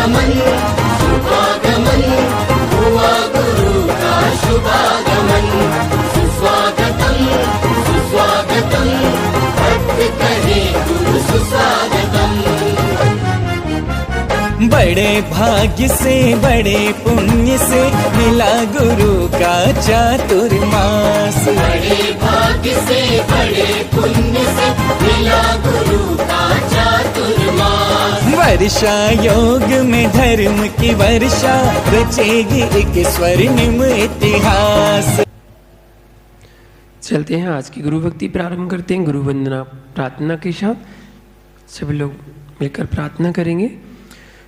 शुभागमन शुभागमन हुआ गुरु का शुभागमन। सुस्वागतम सुस्वागतम भक्त कहे गुरु सुस्वागतम। बड़े भाग्य से बड़े पुण्य से मिला गुरु का चातुर्मास। बड़े भाग्य से बड़े पुण्य से मिला गुरु का चातुर्मास। वर्षा योग में धर्म की वर्षा रचेगी एक स्वर्णिम इतिहास। चलते हैं आज की गुरु भक्ति प्रारंभ करते हैं गुरु वंदना प्रार्थना के साथ। सभी लोग मिलकर प्रार्थना करेंगे।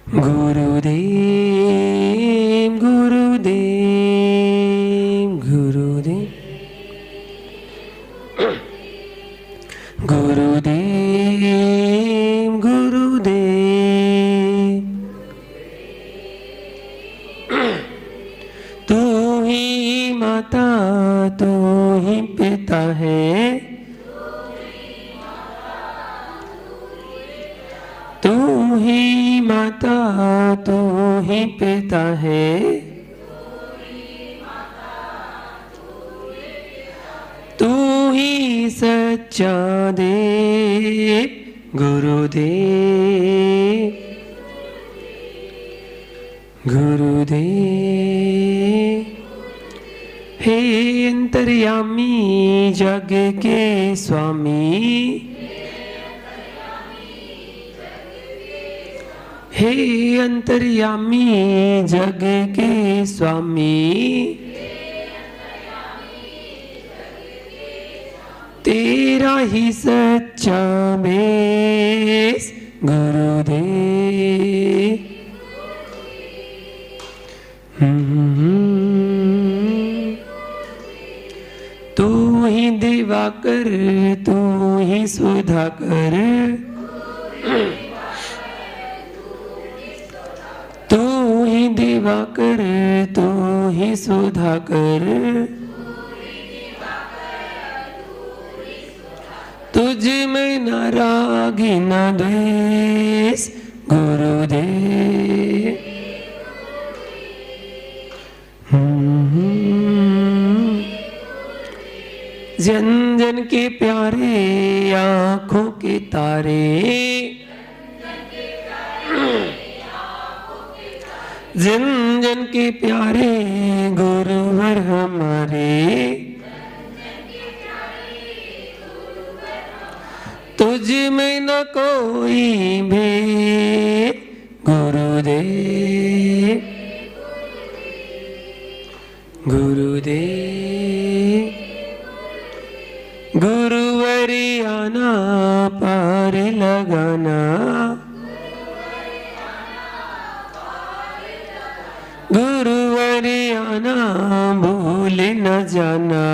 गुरुदेव गुरुदेव गुरुदेव गुरुदेव गुरुदेव तू ही माता तू ही पिता है, तू ही माता तू ही पिता है, तू ही सच्चा देव गुरुदेव गुरुदेव। हे अंतर्यामी जग के स्वामी, हे अंतर्यामी जग के स्वामी, तेरा ही सच्चा बेस गुरुदेव। तू ही दिवाकर तू ही सुधाकर, तू ही दिवाकर तू ही सुधाकर, तुझ में न राग न द्वेष गुरुदेव। जन जन के प्यारे आँखों के तारे, जन जन के प्यारे गुरुवर हमारे, तुझ में न कोई भेद गुरुदेव गुरुदेव। गुरुवरियाना पार लगाना, गुरुवरियाना भूल न जाना,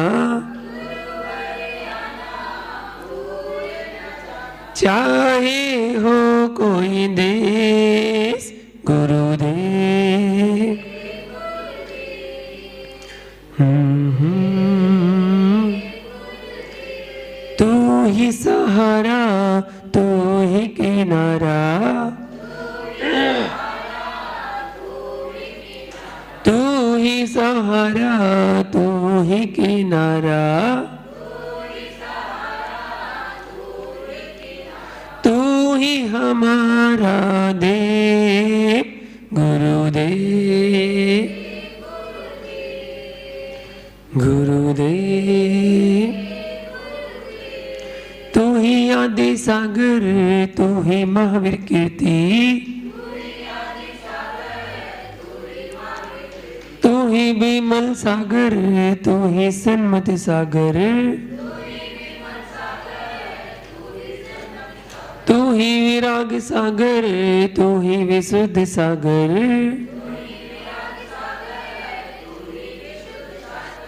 चाहे हो कोई देश गुरुदेव। तू ही सहारा तू ही किनारा, तू ही सहारा तू ही किनारा, तू ही हमारा देव गुरुदेव गुरुदेव। तू ही आदि सागर तू ही महावीर कीर्ति, तू ही विमल सागर तू ही सन्मति सागर, तू ही विराग सागर तू ही विशुद्ध सागर,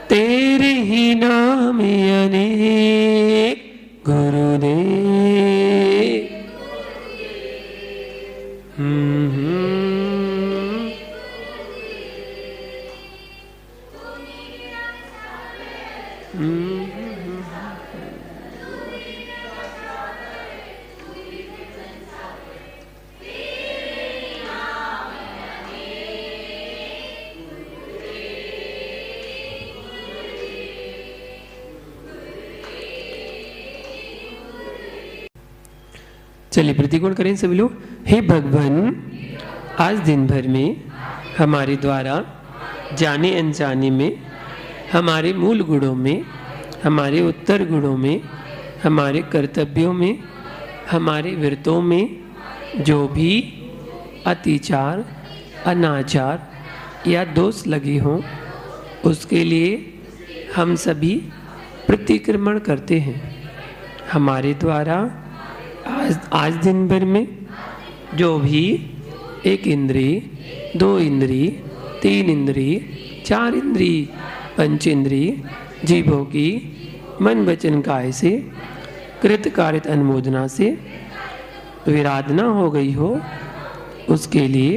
तेरे ही नाम अनेक गुरुदेव। चलिए प्रतिकोण करें सभी लोग। हे भगवान, आज दिन भर में हमारे द्वारा जाने अनजाने में, हमारे मूल गुणों में, हमारे उत्तर गुणों में, हमारे कर्तव्यों में, हमारे व्रतों में जो भी अतिचार, अनाचार या दोष लगे हों, उसके लिए हम सभी प्रतिक्रमण करते हैं। हमारे द्वारा आज दिन भर में जो भी 1 इंद्रिय, 2 इंद्रिय, 3 इंद्रिय, 4 इंद्रिय, 5 इंद्रिय, जीवों की मन वचन काया से कृत कारित अनुमोदना से विराधना हो गई हो, उसके लिए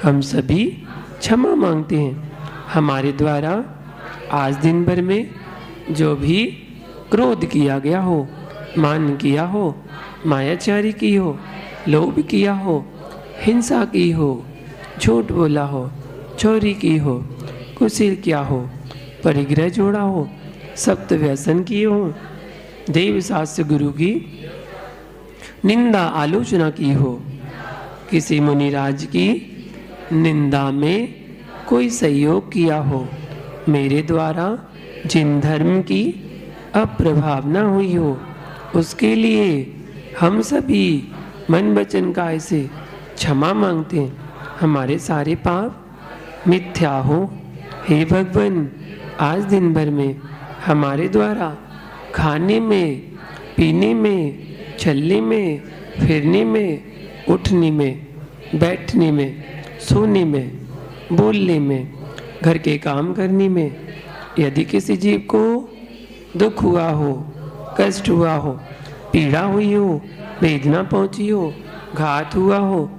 हम सभी क्षमा मांगते हैं। हमारे द्वारा आज दिन भर में जो भी क्रोध किया गया हो, मान किया हो, मायाचारी की हो, लोभ किया हो, हिंसा की हो, झूठ बोला हो, चोरी की हो, कुसील किया हो, परिग्रह जोड़ा हो, सप्त व्यसन किए हो, देव शास्त्र गुरु की निंदा आलोचना की हो, किसी मुनिराज की निंदा में कोई सहयोग किया हो, मेरे द्वारा जिन धर्म की अप्रभावना हुई हो, उसके लिए हम सभी मन वचन काया से क्षमा मांगते हैं। हमारे सारे पाप मिथ्या हो। हे भगवान, आज दिन भर में हमारे द्वारा खाने में, पीने में, चलने में, फिरने में, उठने में, बैठने में, सोने में, बोलने में, घर के काम करने में, यदि किसी जीव को दुख हुआ हो, कष्ट हुआ हो, पीड़ा हुई हो, वेदना पहुंची हो, घात हुआ हो,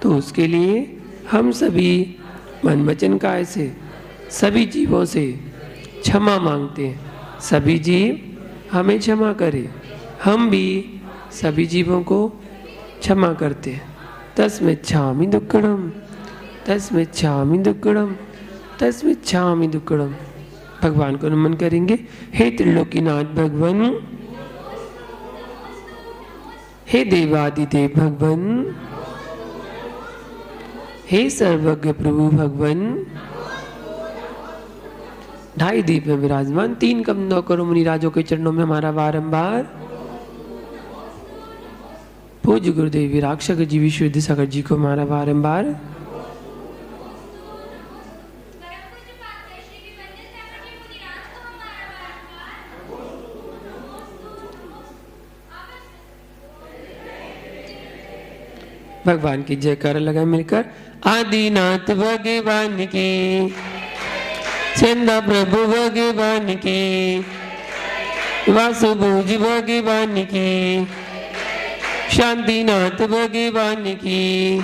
तो उसके लिए हम सभी मन वचन काया से सभी जीवों से क्षमा मांगते हैं। सभी जीव हमें क्षमा करें, हम भी सभी जीवों को क्षमा करते हैं। तस्मिच्छामि दुक्कडम, तस्मिच्छामि दुक्कडम, तस्मिच्छामि दुक्कडम। भगवान को नमन करेंगे। हे त्रिलोकीनाथ भगवान, हे देवादिदेव भगवान, हे सर्वज्ञ प्रभु भगवान। 2.5 दीप में विराजमान 3 कमंडलों करो मुनिराजों के चरणों में हमारा बारंबार। पूज्य गुरुदेव विराग सागर जी, विश्व विद्यासागर जी को हमारा बारंबार। भगवान की जयकारा लगाए मिलकर। आदिनाथ भगवान की, चंदा प्रभु भगवान की, वासुभुज भगवान की, शांतिनाथ भगवान की,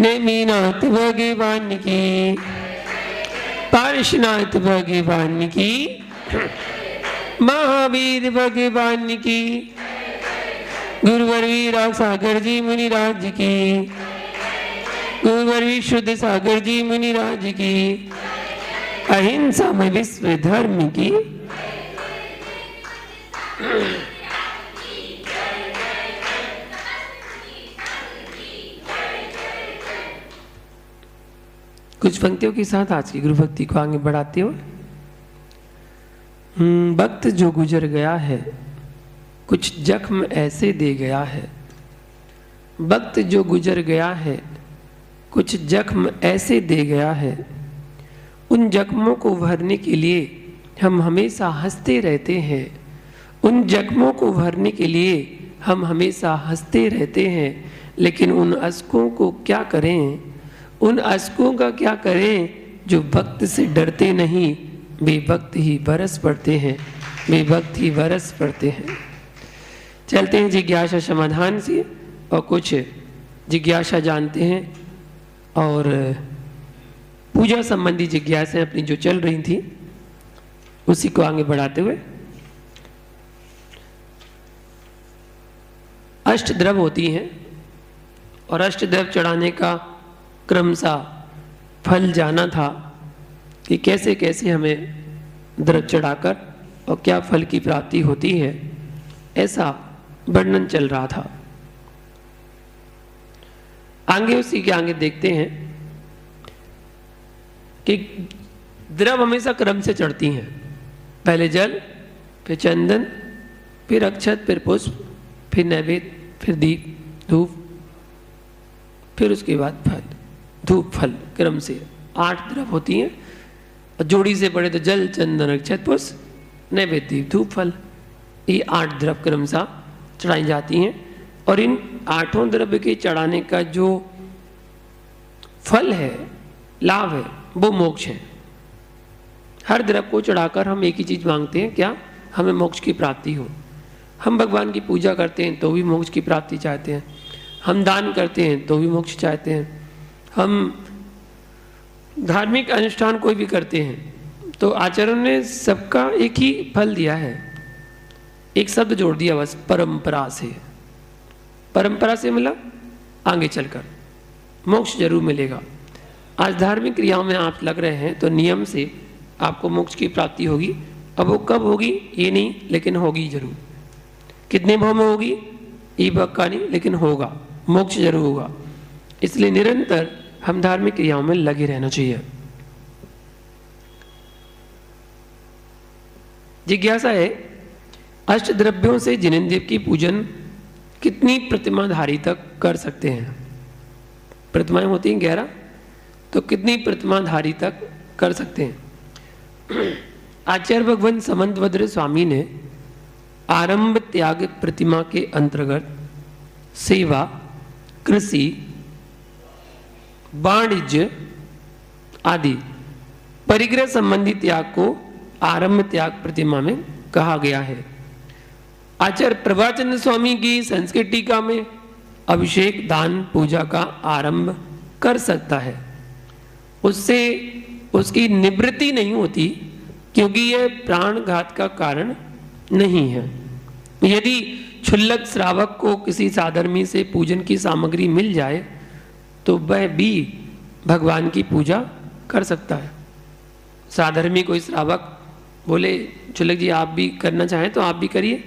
नेमिनाथ भगवान की, पारशनाथ भगवान की, महावीर भगवान की, गुरुवर विराग सागर जी मुनिराज की, गुरुवर विशुद्ध सागर जी मुनिराज की, अहिंसा में विश्व धर्म की। कुछ पंक्तियों के साथ आज की गुरु भक्ति को आगे बढ़ाते हुए, वक्त जो गुजर गया है कुछ जख्म ऐसे दे गया है, वक्त जो गुजर गया है कुछ जख्म ऐसे दे गया है, उन जख्मों को भरने के लिए हम हमेशा हंसते रहते हैं, उन जख्मों को भरने के लिए हम हमेशा हंसते रहते हैं, लेकिन उन अश्कों को क्या करें, उन अश्कों का क्या करें जो वक्त से डरते नहीं, बेवक्त ही बरस पड़ते हैं, बेवक्त ही बरस पड़ते हैं। चलते हैं जिज्ञासा समाधान से और कुछ जिज्ञासा जानते हैं और पूजा संबंधी जिज्ञासाएं अपनी जो चल रही थी उसी को आगे बढ़ाते हुए। अष्टद्रव होती हैं और अष्टद्रव चढ़ाने का क्रमशः फल जाना था कि कैसे कैसे हमें द्रव्य चढ़ाकर और क्या फल की प्राप्ति होती है, ऐसा वर्णन चल रहा था। आगे उसी के आगे देखते हैं कि द्रव हमेशा क्रम से चढ़ती हैं। पहले जल, फिर चंदन, फिर अक्षत, फिर पुष्प, फिर नैवेद्य, फिर दीप, धूप, फिर उसके बाद फल, धूप फल, क्रम से 8 द्रव होती हैं। और जोड़ी से पढ़े तो जल, चंदन, अक्षत, पुष्प, नैवेद्य, दीप, धूप, फल, ये 8 द्रव क्रमशः चढ़ाई जाती हैं। और इन 8 द्रव्य के चढ़ाने का जो फल है, लाभ है, वो मोक्ष है। हर द्रव्य को चढ़ाकर हम एक ही चीज मांगते हैं, क्या? हमें मोक्ष की प्राप्ति हो। हम भगवान की पूजा करते हैं तो भी मोक्ष की प्राप्ति चाहते हैं, हम दान करते हैं तो भी मोक्ष चाहते हैं, हम धार्मिक अनुष्ठान कोई भी करते हैं तो आचार्यों ने सबका एक ही फल दिया है, एक शब्द जोड़ दिया बस, परंपरा से। परंपरा से मतलब आगे चलकर मोक्ष जरूर मिलेगा। आज धार्मिक क्रियाओं में आप लग रहे हैं तो नियम से आपको मोक्ष की प्राप्ति होगी। अब वो कब होगी ये नहीं, लेकिन होगी जरूर। कितने भाव में होगी ये पक्का नहीं, लेकिन होगा, मोक्ष जरूर होगा। इसलिए निरंतर हम धार्मिक क्रियाओं में लगे रहना चाहिए। जिज्ञासा है, अष्ट द्रव्यों से जिनेंद्रिय की पूजन कितनी प्रतिमाधारी तक कर सकते हैं? प्रतिमाएं होती हैं 11, तो कितनी प्रतिमाधारी तक कर सकते हैं? आचार्य भगवान समंतभद्र स्वामी ने आरंभ त्याग प्रतिमा के अंतर्गत सेवा, कृषि, वाणिज्य आदि परिग्रह संबंधी त्याग को आरंभ त्याग प्रतिमा में कहा गया है। आचार्य प्रभाचंद्र स्वामी की संस्कृत टीका में अभिषेक, दान, पूजा का आरंभ कर सकता है, उससे उसकी निवृत्ति नहीं होती, क्योंकि यह प्राणघात का कारण नहीं है। यदि क्षुल्लक श्रावक को किसी साधर्मी से पूजन की सामग्री मिल जाए तो वह भी भगवान की पूजा कर सकता है। साधर्मी कोई श्रावक बोले क्षुल्लक जी आप भी करना चाहें तो आप भी करिए,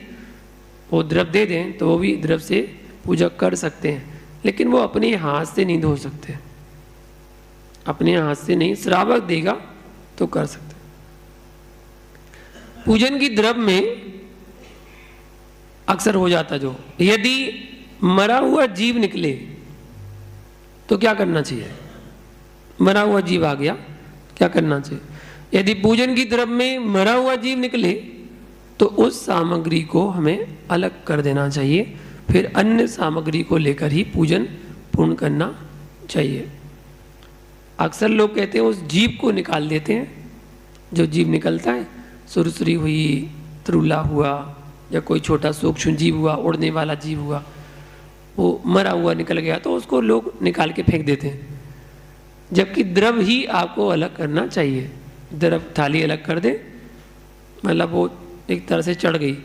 वो द्रव्य दे दें तो वो भी द्रव्य से पूजा कर सकते हैं, लेकिन वो अपने हाथ से नहीं धो सकते, अपने हाथ से नहीं, श्रावक देगा तो कर सकते। पूजन की द्रव्य में अक्सर हो जाता जो, यदि मरा हुआ जीव निकले तो क्या करना चाहिए? मरा हुआ जीव आ गया, क्या करना चाहिए? यदि पूजन की द्रव्य में मरा हुआ जीव निकले तो उस सामग्री को हमें अलग कर देना चाहिए, फिर अन्य सामग्री को लेकर ही पूजन पूर्ण करना चाहिए। अक्सर लोग कहते हैं उस जीव को निकाल देते हैं, जो जीव निकलता है, सुरसुरी हुई, त्रुला हुआ, या कोई छोटा सूक्ष्म जीव हुआ, उड़ने वाला जीव हुआ, वो मरा हुआ निकल गया तो उसको लोग निकाल के फेंक देते हैं, जबकि द्रव ही आपको अलग करना चाहिए। द्रव थाली अलग कर दे, मतलब वो एक तरह से चढ़ गई,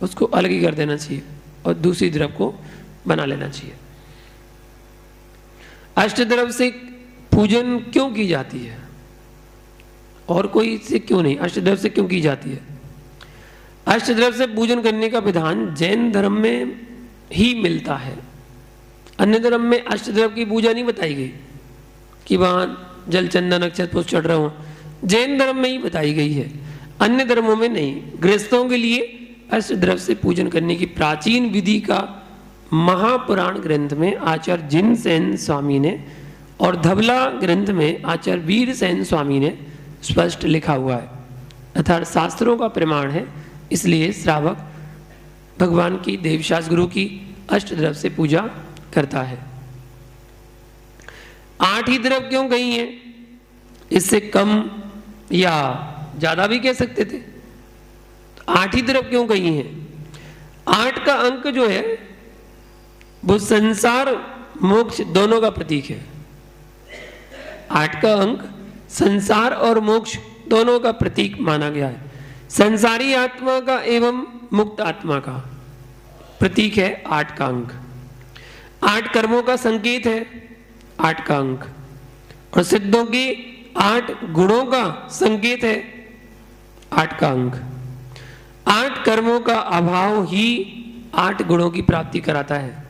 उसको अलग ही कर देना चाहिए और दूसरी द्रव को बना लेना चाहिए। अष्टद्रव्य से पूजन क्यों की जाती है और कोई से क्यों नहीं? अष्टद्रव्य से क्यों की जाती है? अष्टद्रव्य से पूजन करने का विधान जैन धर्म में ही मिलता है। अन्य धर्म में अष्टद्रव्य की पूजा नहीं बताई गई कि वहां जल, चंदन, अक्षत, पुष्प चढ़ रहा हूं। जैन धर्म में ही बताई गई है, अन्य धर्मों में नहीं। गृहस्थों के लिए अष्टद्रव्य से पूजन करने की प्राचीन विधि का महापुराण ग्रंथ में आचार्य जिनसेन स्वामी ने और धवला ग्रंथ में आचार्य वीरसेन स्वामी ने स्पष्ट लिखा हुआ है, अर्थात शास्त्रों का प्रमाण है। इसलिए श्रावक भगवान की देवशास्त्र गुरु की अष्टद्रव्य से पूजा करता है। 8 ही द्रव्य क्यों कही है? इससे कम या ज्यादा भी कह सकते थे। 8 ही द्रव्य क्यों कही है? 8 का अंक जो है वो संसार मोक्ष दोनों का प्रतीक है। 8 का अंक संसार और मोक्ष दोनों का प्रतीक माना गया है। संसारी आत्मा का एवं मुक्त आत्मा का प्रतीक है 8 का अंक। 8 कर्मों का संकेत है 8 का अंक, और सिद्धों के 8 गुणों का संकेत है 8 का अंक। 8 कर्मों का अभाव ही 8 गुणों की प्राप्ति कराता है।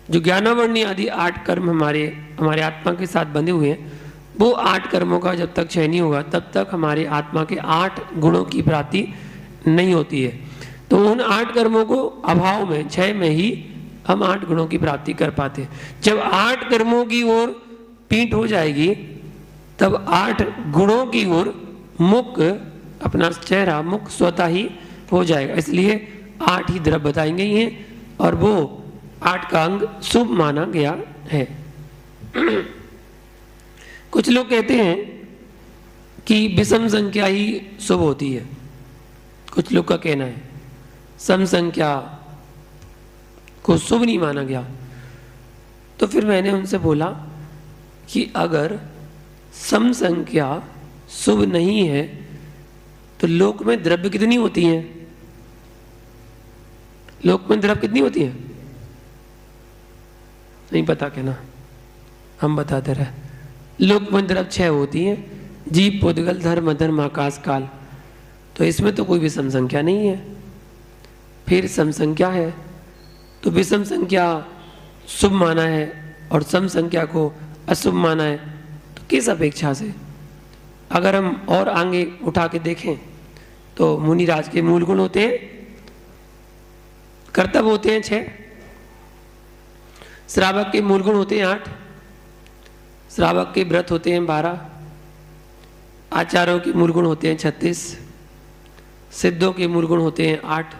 जो ज्ञानावरणी आदि 8 कर्म हमारे आत्मा के साथ बंधे हुए हैं, वो 8 कर्मों का जब तक क्षय नहीं होगा तब तक हमारे आत्मा के 8 गुणों की प्राप्ति नहीं होती है। तो उन 8 कर्मों को अभाव में, क्षय में ही हम 8 गुणों की प्राप्ति कर पाते हैं। जब 8 कर्मों की ओर पीठ हो जाएगी तब 8 गुणों की ओर मुख, अपना चेहरा मुख स्वतः ही हो जाएगा। इसलिए 8 ही द्रव्य बताई गई हैं और वो 8 का अंग शुभ माना गया है। कुछ लोग कहते हैं कि विषम संख्या ही शुभ होती है, कुछ लोग का कहना है सम संख्या को शुभ नहीं माना गया। तो फिर मैंने उनसे बोला कि अगर सम संख्या शुभ नहीं है तो लोक में द्रव्य कितनी होती हैं? लोक में द्रव्य कितनी होती है? नहीं पता क्या ना, हम बताते रहे। लोक में द्रव्य 6 होती हैं, जीव, पुद्गल, धर्म, अधर्म, आकाश, काल। तो इसमें तो कोई भी सम संख्या नहीं है। फिर सम संख्या है तो विषम संख्या शुभ माना है और सम संख्या को अशुभ माना है, तो किस अपेक्षा से? अगर हम और आगे उठा के देखें तो मुनिराज के मूल गुण होते हैं, कर्तव्य होते हैं 6, श्रावक के मूल गुण होते हैं 8, श्रावक के व्रत होते हैं 12, आचार्यों के मूल गुण होते हैं 36, सिद्धों के मूल गुण होते हैं 8,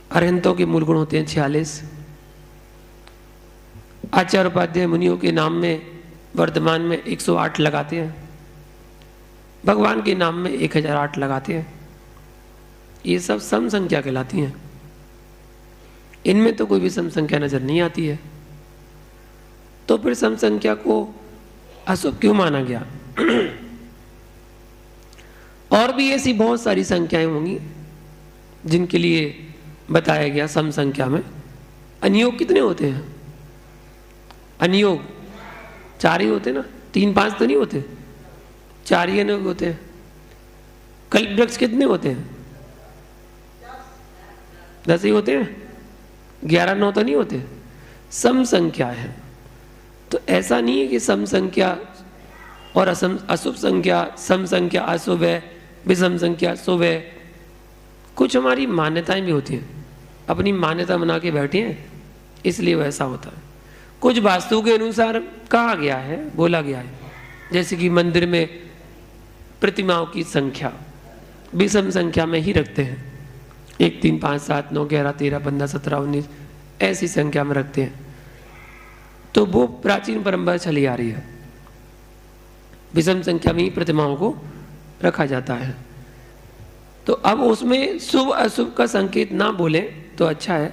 अरहंतों के मूल गुण होते हैं 46, आचार्य उपाध्याय मुनियों के नाम में वर्तमान में 108 लगाते हैं, भगवान के नाम में 1008 लगाते हैं। ये सब सम संख्या कहलाती हैं। इनमें तो कोई भी सम संख्या नजर नहीं आती है। तो फिर सम संख्या को अशुभ क्यों माना गया? और भी ऐसी बहुत सारी संख्याएं होंगी जिनके लिए बताया गया सम संख्या में। अनियोग कितने होते हैं? अनियोग 4 ही होते ना, 3 5 तो नहीं होते, 4 ही अनियोग होते हैं। कल्प वृक्ष कितने होते हैं? 10 ही होते हैं, 11 9 तो नहीं होते। सम संख्या है। तो ऐसा नहीं है कि सम संख्या और अशुभ संख्या, सम संख्या अशुभ है, विषम संख्या शुभ है। कुछ हमारी मान्यताएं भी होती हैं, अपनी मान्यता बना के बैठे हैं इसलिए वैसा होता है। कुछ वास्तु के अनुसार कहा गया है, बोला गया है, जैसे कि मंदिर में प्रतिमाओं की संख्या विषम संख्या में ही रखते हैं, 1 3 5 7 9 11 13 15 17 19 ऐसी संख्या में रखते हैं। तो वो प्राचीन परंपरा चली आ रही है, विषम संख्या में ही प्रतिमाओं को रखा जाता है। तो अब उसमें शुभ अशुभ का संकेत ना बोले तो अच्छा है।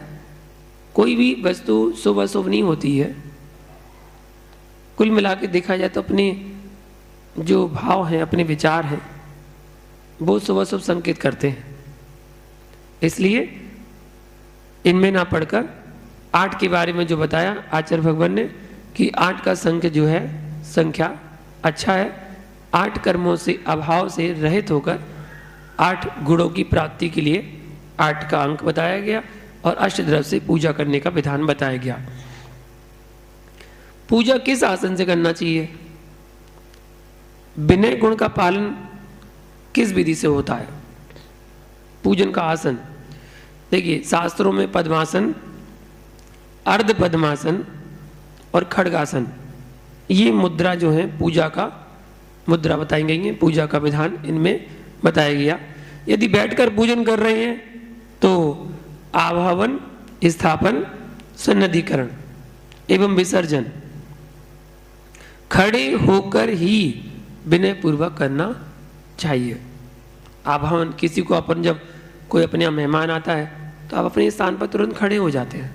कोई भी वस्तु शुभ अशुभ नहीं होती है। कुल मिला के देखा जाए तो अपने जो भाव हैं, अपने विचार हैं, वो शुभ अशुभ संकेत करते हैं। इसलिए इनमें ना पढ़कर 8 के बारे में जो बताया आचार्य भगवान ने कि 8 का संख्या जो है संख्या अच्छा है। 8 कर्मों से अभाव से रहित होकर 8 गुणों की प्राप्ति के लिए 8 का अंक बताया गया और अष्टद्रव्य से पूजा करने का विधान बताया गया। पूजा किस आसन से करना चाहिए? विनय गुण का पालन किस विधि से होता है? पूजन का आसन देखिए, शास्त्रों में पद्मासन, अर्ध पद्मासन और खड्गासन, ये मुद्रा जो है पूजा का मुद्रा बताई गई है, पूजा का विधान इनमें बताया गया। यदि बैठकर पूजन कर रहे हैं तो आवाहन, स्थापन, सन्निधिकरण एवं विसर्जन खड़े होकर ही विनय पूर्वक करना चाहिए। आवाहन, किसी को अपन जब कोई अपने यहाँ मेहमान आता है तो आप अपने स्थान पर तुरंत खड़े हो जाते हैं,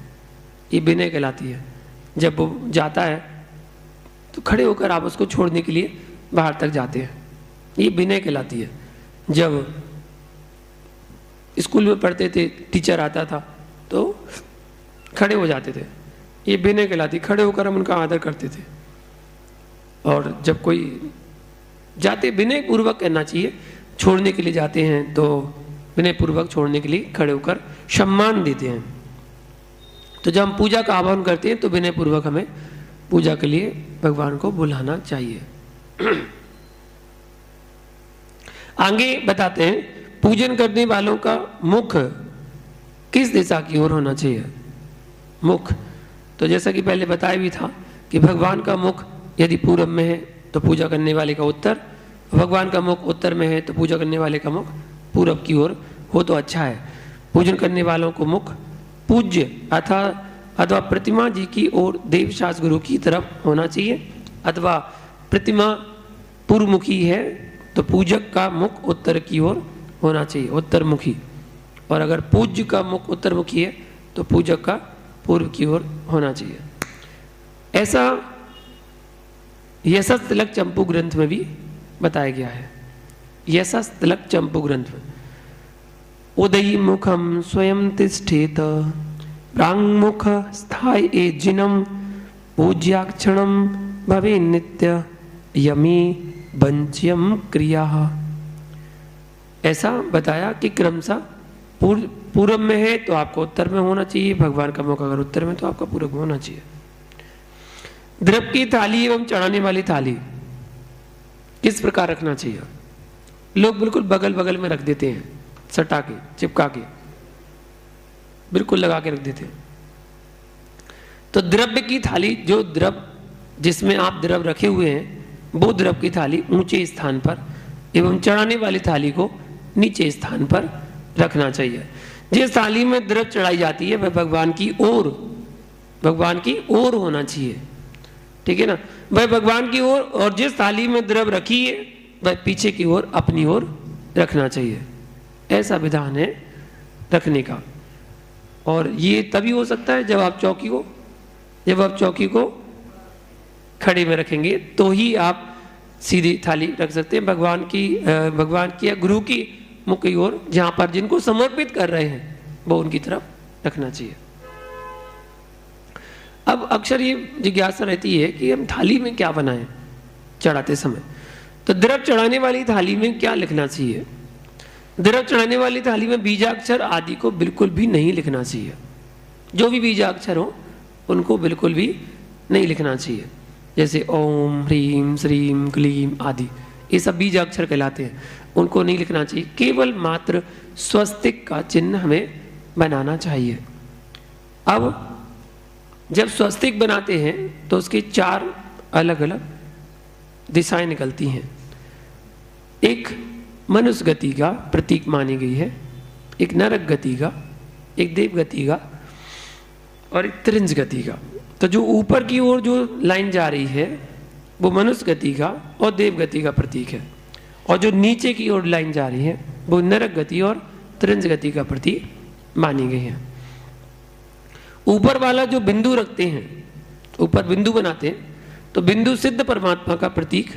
ये विनय कहलाती है। जब वो जाता है तो खड़े होकर आप उसको छोड़ने के लिए बाहर तक जाते हैं, ये विनय कहलाती है। जब स्कूल में पढ़ते थे, टीचर आता था तो खड़े हो जाते थे, ये विनय कहलाती, खड़े होकर हम उनका आदर करते थे। और जब कोई जाते विनय पूर्वक करना चाहिए, छोड़ने के लिए जाते हैं तो विनय पूर्वक छोड़ने के लिए खड़े होकर सम्मान देते हैं। तो जब हम पूजा का आह्वान करते हैं तो विनय पूर्वक हमें पूजा के लिए भगवान को बुलाना चाहिए। आगे बताते हैं पूजन करने वालों का मुख किस दिशा की ओर होना चाहिए। मुख तो जैसा कि पहले बताया भी था कि भगवान का मुख यदि पूरब में है तो पूजा करने वाले का उत्तर, भगवान का मुख उत्तर में है तो पूजा करने वाले का मुख पूरब की ओर हो तो अच्छा है। पूजन करने वालों को मुख पूज्य अथवा प्रतिमा जी की ओर देव शास्त्र गुरु की तरफ होना चाहिए, अथवा प्रतिमा पूर्वमुखी है तो पूजक का मुख उत्तर की ओर होना चाहिए, उत्तरमुखी। और अगर पूज्य का मुख उत्तरमुखी है तो पूजक का पूर्व की ओर होना चाहिए। ऐसा यशस तिलक चंपू ग्रंथ में भी बताया गया है। यशस तिलक चंपू ग्रंथ में उदयी मुखम स्वयं तिष्ठेत प्रांगमुख स्थाय ए जिनम पूज्याक्षणम भवे नित्य यमी वंच्यम क्रिया। ऐसा बताया कि क्रमशः पूर्व में है तो आपको उत्तर में होना चाहिए, भगवान का मुख अगर उत्तर में तो आपका पूर्व में होना चाहिए। द्रव्य की थाली एवं चढ़ाने वाली थाली किस प्रकार रखना चाहिए। लोग बिल्कुल बगल बगल में रख देते हैं, सटा के चिपका के बिल्कुल लगा के रख देते हैं। तो द्रव्य की थाली, जो द्रव्य जिसमें आप द्रव्य रखे हुए हैं वो द्रव्य की थाली ऊंचे स्थान पर एवं चढ़ाने वाली थाली को नीचे स्थान पर रखना चाहिए। जिस थाली में द्रव्य चढ़ाई जाती है वह भगवान की ओर होना चाहिए, ठीक है ना, वह भगवान की ओर। और जिस थाली में द्रव्य रखी है वह पीछे की ओर अपनी ओर रखना चाहिए। ऐसा विधान है रखने का। और ये तभी हो सकता है जब आप चौकी को खड़े में रखेंगे तो ही आप सीधी थाली रख सकते हैं। भगवान की या गुरु की मुख की ओर, जहां पर जिनको समर्पित कर रहे हैं वो उनकी तरफ रखना चाहिए। अब अक्सर ये जिज्ञासा रहती है कि हम थाली में क्या बनाएं चढ़ाते समय। तो द्रव्य चढ़ाने वाली थाली में क्या लिखना चाहिए। द्रव्य चढ़ाने वाली थाली में बीजाक्षर आदि को बिल्कुल भी नहीं लिखना चाहिए। जो भी बीजाक्षर हो उनको बिल्कुल भी नहीं लिखना चाहिए। जैसे ओम ह्रीम श्रीम क्लीम आदि ये सब बीजाक्षर कहलाते हैं, उनको नहीं लिखना चाहिए। केवल मात्र स्वस्तिक का चिन्ह हमें बनाना चाहिए। अब जब स्वस्तिक बनाते हैं तो उसके 4 अलग अलग दिशाएं निकलती हैं। एक मनुष्य गति का प्रतीक मानी गई है, एक नरक गति का, एक देव गति का और एक त्रिंज गति का। तो जो ऊपर की ओर जो लाइन जा रही है वो मनुष्य गति का और देव गति का प्रतीक है, और जो नीचे की ओर लाइन जा रही है वो नरक गति और त्रिंज गति का प्रतीक मानी गई है। ऊपर वाला जो बिंदु रखते हैं, ऊपर बिंदु बनाते हैं, तो बिंदु सिद्ध परमात्मा का प्रतीक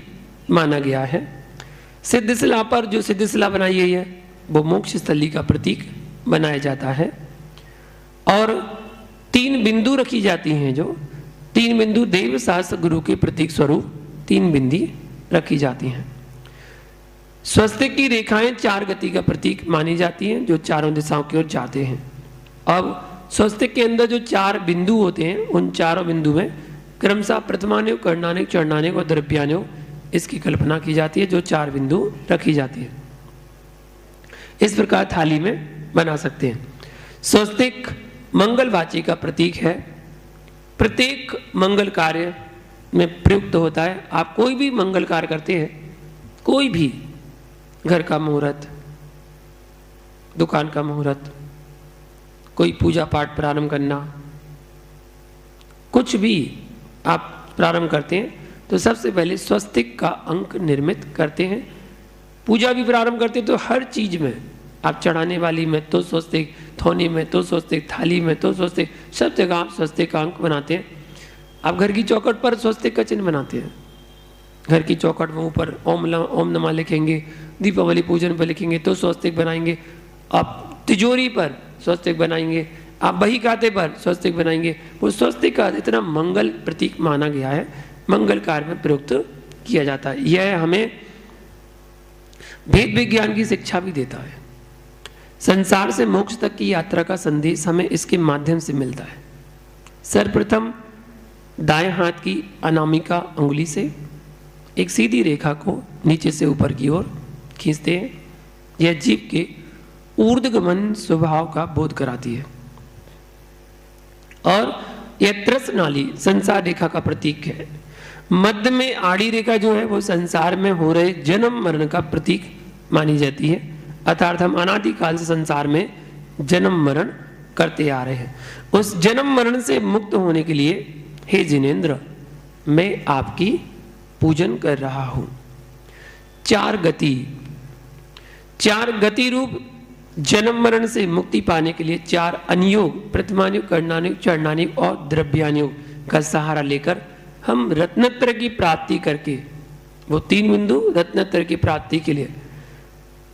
माना गया है। सिद्ध शिला पर जो सिद्ध शिला बनाई गई है वो मोक्ष स्थली का प्रतीक बनाया जाता है। और 3 बिंदु रखी जाती हैं, जो 3 बिंदु देव शास्त्र गुरु के प्रतीक स्वरूप 3 बिंदी रखी जाती हैं। स्वस्तिक की रेखाएं 4 गति का प्रतीक मानी जाती हैं, जो चारों दिशाओं की ओर जाते हैं। अब स्वस्तिक के अंदर जो 4 बिंदु होते हैं उन चारों बिंदु में क्रमशः प्रथमान्योग, कर्णान्योग, चरणान्योग और द्रव्यान्योग इसकी कल्पना की जाती है, जो 4 बिंदु रखी जाती है। इस प्रकार थाली में बना सकते हैं। स्वस्तिक मंगलवाची का प्रतीक है, प्रत्येक मंगल कार्य में प्रयुक्त होता है। आप कोई भी मंगल कार्य करते हैं, कोई भी घर का मुहूर्त, दुकान का मुहूर्त, कोई पूजा पाठ प्रारंभ करना, कुछ भी आप प्रारंभ करते हैं तो सबसे पहले स्वस्तिक का अंक निर्मित करते हैं। पूजा भी प्रारंभ करते हैं तो हर चीज में आप चढ़ाने वाली में तो स्वस्तिक, थोनी में तो स्वस्तिक, थाली में तो स्वस्तिक, सब जगह आप स्वस्तिक का अंक बनाते हैं। आप घर की चौखट पर स्वस्तिक का चिन्ह बनाते हैं। घर की चौखट में ऊपर ओम नमः लिखेंगे, दीपावली पूजन पर लिखेंगे तो स्वस्तिक बनाएंगे। आप तिजोरी पर स्वस्तिक बनाएंगे, आप बही खाते पर स्वस्तिक बनाएंगे। वो स्वस्तिक का इतना मंगल प्रतीक माना गया है, मंगल कार्य में प्रयुक्त किया जाता है। यह हमें भेद विज्ञान की शिक्षा भी देता है। संसार से मोक्ष तक की यात्रा का संदेश हमें इसके माध्यम से मिलता है। सर्वप्रथम दाएं हाथ की अनामिका अंगुली से एक सीधी रेखा को नीचे से ऊपर की ओर खींचते हैं। यह जीभ के ऊर्ध्वगमन स्वभाव का बोध कराती है और यह त्रस नाली संसार रेखा का प्रतीक है। मध्य में आड़ी रेखा जो है वो संसार में हो रहे जन्म मरण का प्रतीक मानी जाती है, अर्थात हम अनादिकाल से संसार में जन्म मरण करते आ रहे हैं। उस जन्म मरण से मुक्त होने के लिए हे जिनेंद्र, मैं आपकी पूजन कर रहा हूं। चार गति रूप जन्म मरण से मुक्ति पाने के लिए चार अनियोग, प्रथमानुयोग, कर्णानुयोग, चरणानुयोग और द्रव्यानुयोग का सहारा लेकर हम रत्नत्र की प्राप्ति करके, वो 3 बिंदु रत्नत्र की प्राप्ति के लिए,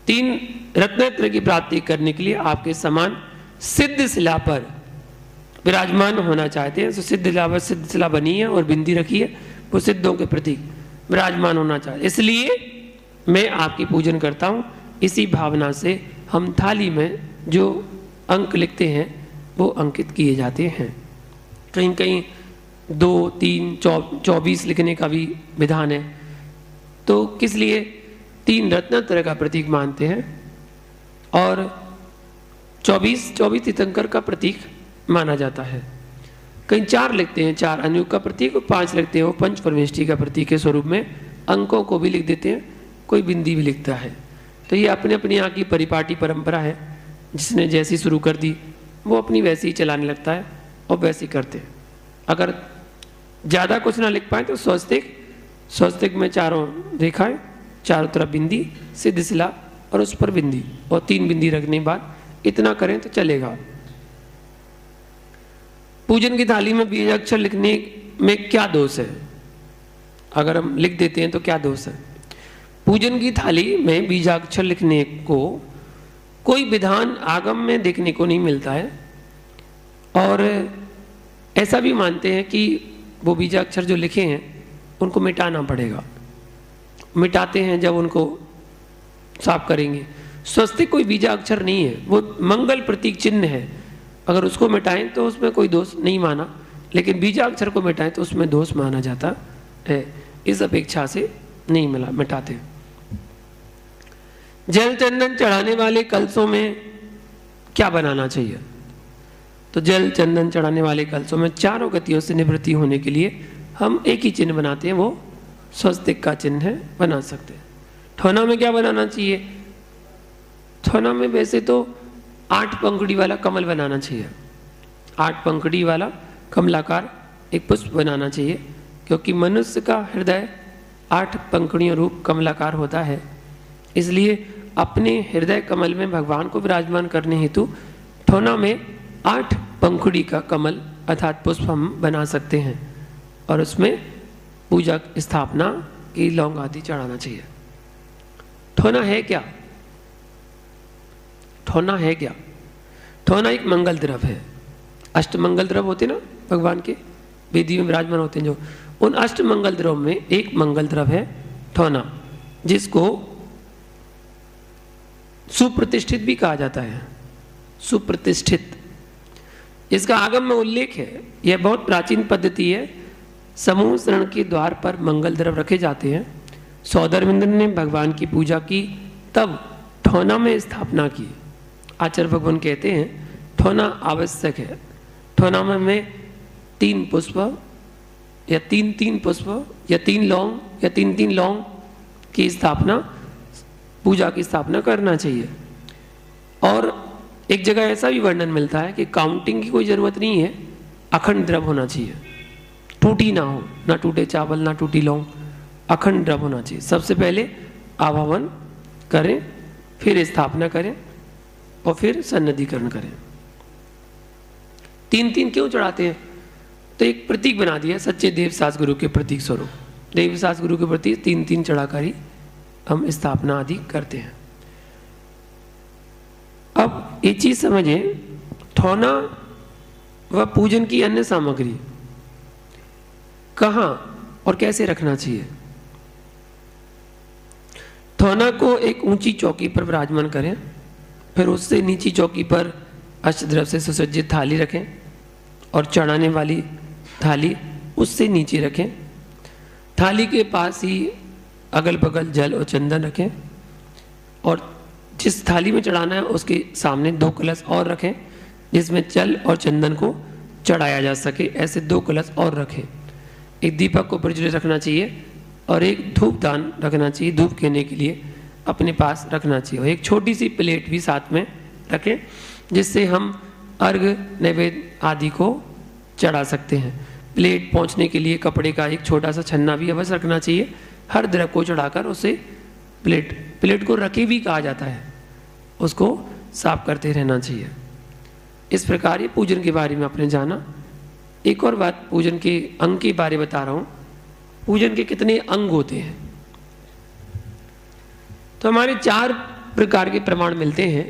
3 रत्नत्र की प्राप्ति करने के लिए आपके समान सिद्ध शिला पर विराजमान होना चाहते हैं। तो सिद्ध शिला बनी है और बिंदी रखी है, वो सिद्धों के प्रतीक विराजमान होना चाहते, इसलिए मैं आपकी पूजन करता हूँ। इसी भावना से हम थाली में जो अंक लिखते हैं वो अंकित किए जाते हैं। कहीं कहीं 2, 3, 24 लिखने का भी विधान है। तो किस लिए 3 रत्नत्रय का प्रतीक मानते हैं और 24 तीर्थंकर का प्रतीक माना जाता है। कहीं 4 लिखते हैं, 4 अनुयोग का प्रतीक, और 5 लिखते हैं वो पंच परमेष्टि का प्रतीक के स्वरूप में। अंकों को भी लिख देते हैं, कोई बिंदी भी लिखता है। तो ये अपने अपने यहाँ की परिपाटी परंपरा है, जिसने जैसी शुरू कर दी वो अपनी वैसी ही चलाने लगता है और वैसे ही करते हैं। अगर ज़्यादा कुछ ना लिख पाए तो स्वस्तिक में 4 रेखाएं, चारों तरफ बिंदी, सिद्ध शिला और उस पर बिंदी, और 3 बिंदी रखने के बाद इतना करें तो चलेगा। पूजन की थाली में बीजाक्षर लिखने में क्या दोष है? अगर हम लिख देते हैं तो क्या दोष है? पूजन की थाली में बीजाक्षर लिखने को कोई विधान आगम में देखने को नहीं मिलता है, और ऐसा भी मानते हैं कि वो बीजाक्षर जो लिखे हैं उनको मिटाना पड़ेगा। मिटाते हैं जब उनको साफ करेंगे। स्वस्तिक कोई बीजाक्षर नहीं है, वो मंगल प्रतीक चिन्ह है। अगर उसको मिटाएं तो उसमें कोई दोष नहीं माना, लेकिन बीजाक्षर को मिटाएं तो उसमें दोष माना जाता है। इस अपेक्षा से नहीं मिटाते। जल चंदन चढ़ाने वाले कलशों में क्या बनाना चाहिए? तो जल चंदन चढ़ाने वाले कलशों में चारों गतियों से निवृत्ति होने के लिए हम एक ही चिन्ह बनाते हैं, वो स्वस्तिक का चिन्ह है, बना सकते हैं। ठोना में क्या बनाना चाहिए? ठोना में वैसे तो 8 पंखुड़ी वाला कमल बनाना चाहिए। 8 पंखुड़ी वाला कमलाकार एक पुष्प बनाना चाहिए, क्योंकि मनुष्य का हृदय 8 पंखुड़ियों रूप कमलाकार होता है। इसलिए अपने हृदय कमल में भगवान को विराजमान करने हेतु ठोना में 8 पंखुड़ी का कमल अर्थात पुष्प हम बना सकते हैं, और उसमें पूजा स्थापना की लौंग आदि चढ़ाना चाहिए। ठोना है क्या? ठोना है क्या? ठोना एक मंगल द्रव्य है। 8 मंगल द्रव्य होते ना भगवान के, वेदी में विराजमान होते हैं जो, उन 8 मंगल द्रव्य में एक मंगल द्रव्य है ठोना, जिसको सुप्रतिष्ठित भी कहा जाता है। सुप्रतिष्ठित, इसका आगम में उल्लेख है। यह बहुत प्राचीन पद्धति है। समूह शरण के द्वार पर मंगल द्रव्य रखे जाते हैं। सौदरविंदन ने भगवान की पूजा की, तब ठोना में स्थापना की। आचार्य भगवान कहते हैं ठोना आवश्यक है। ठोना में 3 पुष्प या 3 पुष्प या 3 लौंग या 3 लौंग की स्थापना, पूजा की स्थापना करना चाहिए। और एक जगह ऐसा भी वर्णन मिलता है कि काउंटिंग की कोई ज़रूरत नहीं है, अखंड द्रव्य होना चाहिए, टूटी ना हो, ना टूटे चावल ना टूटी लौंग, अखंड द्रव्य होना चाहिए। सबसे पहले आवाहन करें, फिर स्थापना करें और फिर सन्निधिकरण करें। 3 क्यों चढ़ाते हैं? तो एक प्रतीक बना दिया सच्चे देवसास गुरु के प्रतीक स्वरूप। देवसास गुरु के प्रति 3 चढ़ाकर ही हम स्थापना आदि करते हैं। अब एक चीज समझें, ठोना व पूजन की अन्य सामग्री कहाँ और कैसे रखना चाहिए। ठोना को एक ऊंची चौकी पर विराजमान करें, फिर उससे नीची चौकी पर अष्टद्रव्य से सुसज्जित थाली रखें और चढ़ाने वाली थाली उससे नीचे रखें। थाली के पास ही अगल बगल जल और चंदन रखें और जिस थाली में चढ़ाना है उसके सामने 2 कलश और रखें जिसमें जल और चंदन को चढ़ाया जा सके। ऐसे 2 कलश और रखें। एक दीपक को प्रज्वलित रखना चाहिए और एक धूपदान रखना चाहिए, धूप खेने के लिए अपने पास रखना चाहिए। और एक छोटी सी प्लेट भी साथ में रखें जिससे हम अर्घ नैवेद्य आदि को चढ़ा सकते हैं। प्लेट पहुंचने के लिए कपड़े का एक छोटा सा छन्ना भी अवश्य रखना चाहिए। हर द्रव्य को चढ़ाकर उसे प्लेट को रखे भी कहा जाता है, उसको साफ करते रहना चाहिए। इस प्रकार ये पूजन के बारे में आपने जाना। एक और बात पूजन के अंग के बारे में बता रहा हूँ। पूजन के कितने अंग होते हैं? तो हमारे 4 प्रकार के प्रमाण मिलते हैं।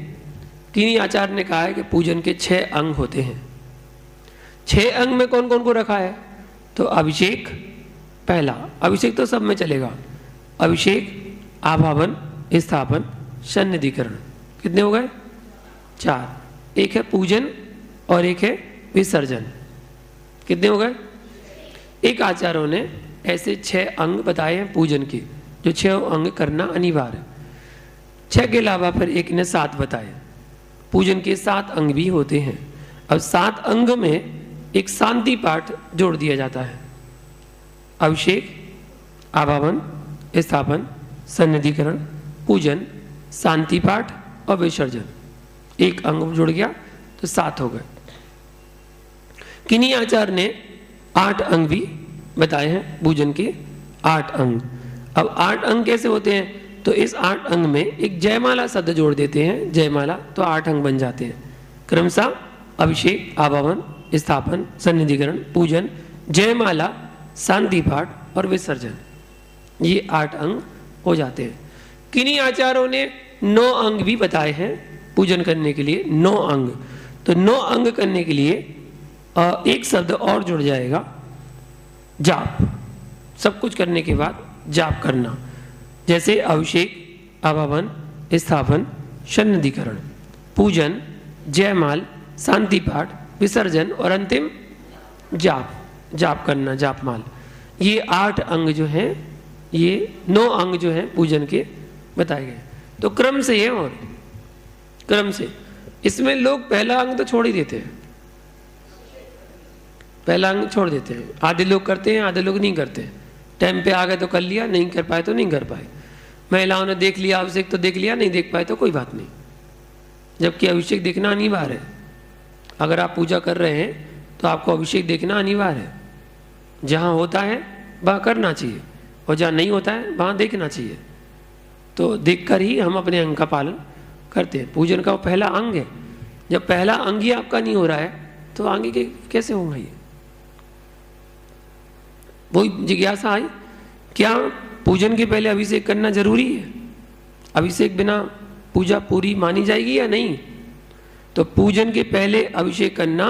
किन्हीं आचार्य ने कहा है कि पूजन के 6 अंग होते हैं। 6 अंग में कौन कौन को रखा है? तो अभिषेक पहला, अभिषेक तो सब में चलेगा। अभिषेक, आभावन, स्थापन, सन्निधिकरण। कितने हो गए? 4। एक है पूजन और एक है विसर्जन। कितने हो गए? एक आचार्यों ने ऐसे 6 अंग बताए हैं पूजन के, जो 6 अंग करना अनिवार्य है। 6 के अलावा फिर एक ने 7 बताए। पूजन के 7 अंग भी होते हैं। अब 7 अंग में एक शांति पाठ जोड़ दिया जाता है। अभिषेक, आभावन, स्थापन, सन्निधिकरण, पूजन, शांति पाठ और विसर्जन। एक अंग जुड़ गया तो 7 हो गए। किन्हीं आचार्य ने 8 अंग भी बताए हैं पूजन के 8 अंग। अब 8 अंग कैसे होते हैं? तो इस 8 अंग में एक जयमाला शब्द जोड़ देते हैं, जयमाला, तो 8 अंग बन जाते हैं। क्रमशः अभिषेक, आभावन, स्थापन, सन्निधिकरण, पूजन, जयमाला, शांति पाठ और विसर्जन। ये 8 अंग हो जाते हैं। किन्हीं आचार्यों ने 9 अंग भी बताए हैं पूजन करने के लिए। 9 अंग। तो 9 अंग करने के लिए एक शब्द और जुड़ जाएगा, जाप। सब कुछ करने के बाद जाप करना, जैसे अभिषेक, आभावन, स्थापन, सन्निधिकरण, पूजन, जयमाल, शांति पाठ, विसर्जन और अंतिम जाप करना, जापमाल। ये 8 अंग जो हैं, ये 9 अंग जो हैं पूजन के बताए गए। तो क्रम से है और क्रम से इसमें लोग पहला अंग तो छोड़ ही देते हैं। पहला अंग छोड़ देते हैं। आधे लोग करते हैं, आधे लोग नहीं करते। टाइम पे आ गए तो कर लिया, नहीं कर पाए तो नहीं कर पाए। महिलाओं ने देख लिया अभिषेक तो देख लिया, नहीं देख पाए तो कोई बात नहीं। जबकि अभिषेक देखना अनिवार्य है। अगर आप पूजा कर रहे हैं तो आपको अभिषेक देखना अनिवार्य है। जहाँ होता है वहाँ करना चाहिए और जहाँ नहीं होता है वहाँ देखना चाहिए। तो देखकर ही हम अपने अंग का पालन करते हैं। पूजन का वो पहला अंग है। जब पहला अंग ही आपका नहीं हो रहा है तो आगे के कैसे होगा? ये वही जिज्ञासा आई, क्या पूजन के पहले अभिषेक करना जरूरी है? अभिषेक बिना पूजा पूरी मानी जाएगी या नहीं? तो पूजन के पहले अभिषेक करना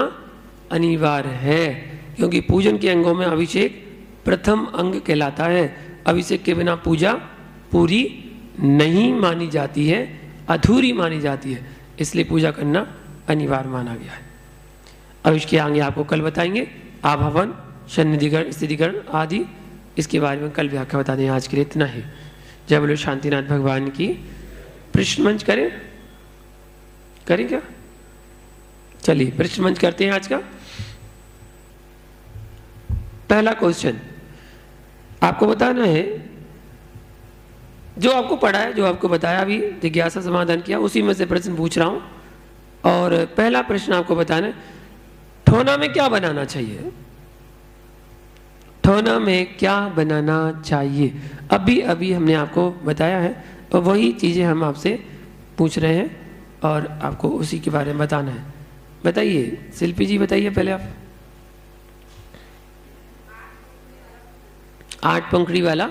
अनिवार्य है, क्योंकि पूजन के अंगों में अभिषेक प्रथम अंग कहलाता है। अभिषेक के बिना पूजा पूरी नहीं मानी जाती है, अधूरी मानी जाती है। इसलिए पूजा करना अनिवार्य माना गया है। अब इसके आगे आपको कल बताएंगे आभावन, सन्निधिकरण, स्थितिकरण आदि। इसके बारे में कल व्याख्या बता दें। आज के लिए इतना ही। जय बोलो शांतिनाथ भगवान की। पृष्ठ मंच करें क्या? चलिए पृष्ठ मंच करते हैं आज का। पहला क्वेश्चन आपको बताना है, जो आपको पढ़ा है, जो आपको बताया, अभी जिज्ञासा समाधान किया, उसी में से प्रश्न पूछ रहा हूं। और पहला प्रश्न आपको बताना है, ठोना में क्या बनाना चाहिए? ठोना में क्या बनाना चाहिए? अभी अभी हमने आपको बताया है और वही चीजें हम आपसे पूछ रहे हैं और आपको उसी के बारे में बताना है। बताइए शिल्पी जी, बताइए पहले आप। 8 पंखड़ी वाला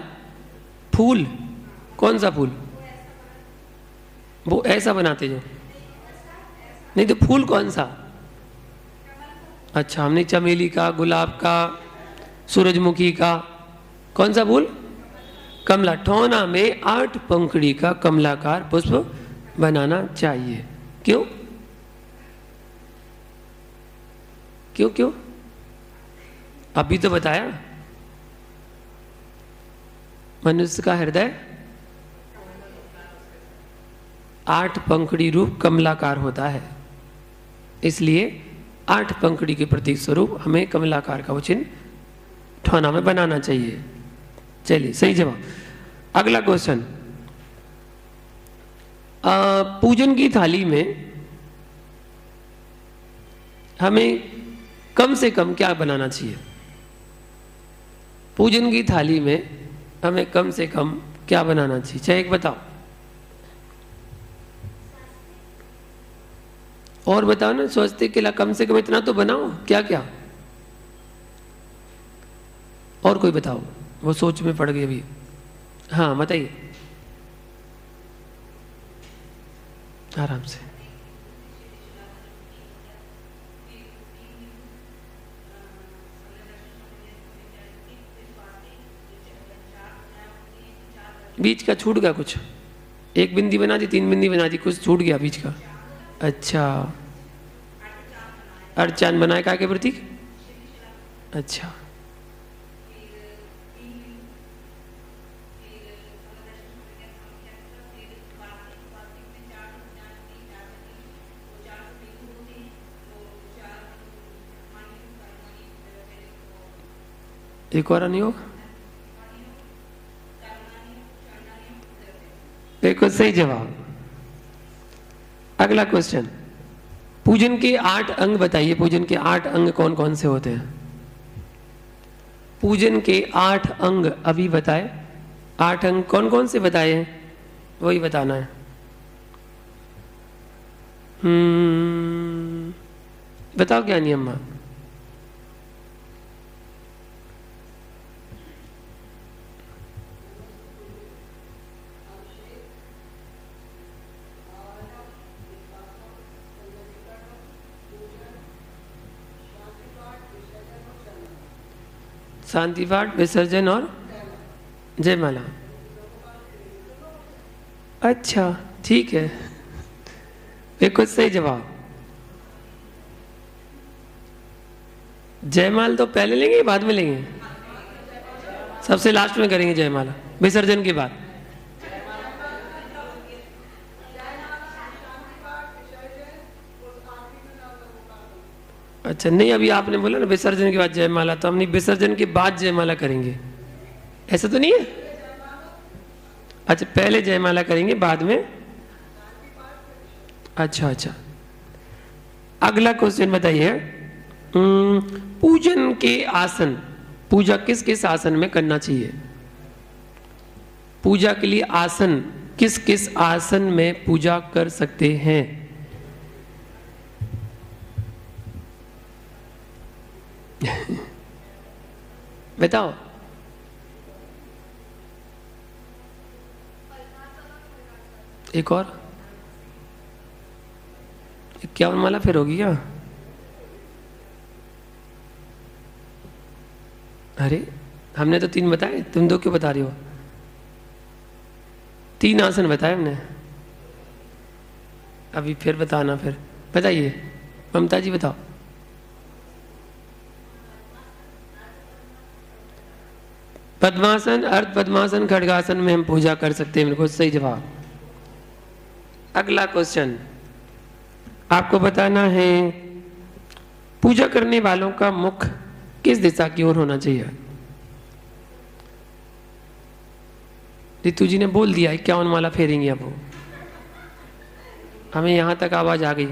फूल, कौन सा फूल? वो ऐसा बनाते जो, नहीं तो फूल कौन सा? अच्छा, हमने चमेली का, गुलाब का, सूरजमुखी का, कौन सा फूल? कमला। ठोना में 8 पंखड़ी का कमलाकार पुष्प बनाना चाहिए। क्यों क्यों क्यों? अभी तो बताया, मनुष्य का हृदय 8 पंखुड़ी रूप कमलाकार होता है, इसलिए 8 पंखुड़ी के प्रतीक स्वरूप हमें कमलाकार का वो चिन्ह ठौना में बनाना चाहिए। चलिए सही जवाब। अगला क्वेश्चन, पूजन की थाली में हमें कम से कम क्या बनाना चाहिए? पूजन की थाली में हमें कम से कम क्या बनाना चाहिए? चाहे एक बताओ, और बताओ ना, स्वस्तिक के लिए कम से कम इतना तो बनाओ। क्या क्या? और कोई बताओ, वो सोच में पड़ गई अभी। हाँ बताइए आराम से। बीच का छूट गया कुछ, 1 बिंदी बना दी, 3 बिंदी बना दी, कुछ छूट गया बीच का। अच्छा, अर्चान बनाए का के प्रतीक? अच्छा, एक और नहीं होगा? देखो सही जवाब। अगला क्वेश्चन, पूजन के 8 अंग बताइए। पूजन के 8 अंग कौन कौन से होते हैं? पूजन के 8 अंग अभी बताए। 8 अंग कौन कौन से बताए हैं वही बताना है। बताओ क्या नियम? शांति पाठ, विसर्जन और जयमाला। अच्छा ठीक है, बिल्कुल सही जवाब। जयमाल तो पहले लेंगे बाद में लेंगे? सबसे लास्ट में करेंगे जयमाला, विसर्जन के बाद। अच्छा नहीं, अभी आपने बोला ना विसर्जन के बाद जयमाला, तो हम नहीं, विसर्जन के बाद जयमाला करेंगे, ऐसा तो नहीं है? अच्छा पहले जयमाला करेंगे बाद में। अच्छा अच्छा, अगला क्वेश्चन बताइए। पूजन के आसन, पूजा किस किस आसन में करना चाहिए? पूजा के लिए आसन, किस किस आसन में पूजा कर सकते हैं? बताओ। एक और 51 माला फिर होगी क्या? अरे हमने तो 3 बताए, तुम 2 क्यों बता रही हो? 3 आसन बताए हमने, अभी फिर बताना। फिर बताइए ममता जी, बताओ। पद्मासन, अर्ध पद्मासन, खड्गासन में हम पूजा कर सकते हैं, बिल्कुल सही जवाब। अगला क्वेश्चन आपको बताना है, पूजा करने वालों का मुख किस दिशा की ओर होना चाहिए? रितु जी ने बोल दिया 51 माला फेरेंगे, अब वो हमें यहां तक आवाज आ गई।